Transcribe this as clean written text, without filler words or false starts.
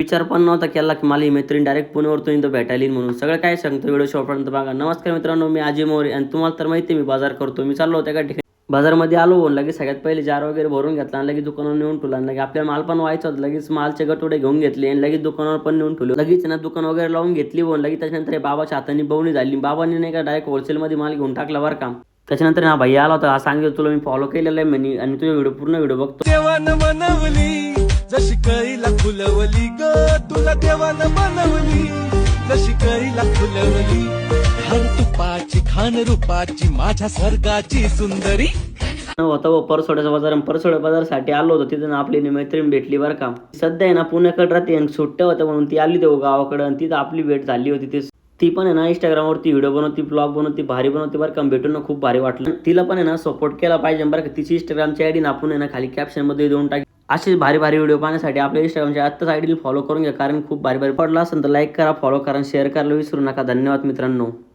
विचार पण नव्हता केला की मला ही मैत्रीण डायरेक्ट पुण्यावरून इथं भेटायला येईल म्हणून. सगळं काय सांगतो व्हिडिओ शेवटपर्यंत बघा. नमस्कार मित्रांनो, मी अजय मोरे आणि तुम्हाला तर माहिती आहे मी बाजार करतो. मी चाललो होतो एका ठिकाणी. बाजारमध्ये आलो आणि लगेच सगळ्यात पहिले जार वगैरे भरून घेतला आणि लगेच दुकानावर नेऊन ठेवला आणि लगेच आपल्याला माल पण व्हायचा होता. लगेच मालचे गटोडे घेऊन घेतले आणि लगेच दुकानावर पण नेऊन ठेवले. लगेच ना दुकान वगैरे लावून घेतली आणि लगेच त्याच्यानंतर बाबाच्या हाताने बवणी झाली. बाबांनी नाही का डायरेक्ट होलसेलमध्ये माल घेऊन टाकला बरं का. त्याच्यानंतर ना भैया आला होता, सांगितलं तुला मी फॉलो केलेलं आहे म्हणे आणि तुझे व्हिडिओ पूर्ण व्हिडिओ बघतो. देवानं मनवली जशी कळीला फुलवली ग, तुला देवानं बनवली जशी कळीला फुलवली. खान तुपाची खान रूपाची माझ्या स्वर्गाची सुंदरी. होता व परसोड्याचा बाजार आणि परसोड्या बाजारसाठी आलो होतो. तिथं आपली मैत्रीण भेटली बरं का. सध्या आहे ना पुण्याकडे राहते आणि सुट्ट्या होत्या म्हणून ती आली तेव्हा गावाकडं आणि तिथं आपली भेट झाली होती. ती पण आहे ना इंस्टाग्रामवरती व्हिडिओ बनवती, ब्लॉग बनवती, भारी बनवती बरं का. भेटून ना खूप भारी वाटलं. तिला पण आहे ना सपोर्ट केला पाहिजे बरं का. तिची इंस्टाग्रामची आयडी आपण आहे ना खाली कॅप्शनमध्ये देऊन टाकी. असेच भारी भारी व्हिडिओ पाहण्यासाठी आपल्या इंस्टाग्रामच्या आत्ताच आयडीला फॉलो करून घ्या, कारण खूप भारी भारी पडला असेल तर लाईक करा, फॉलो करा, शेअर करायला विसरू नका. धन्यवाद मित्रांनो.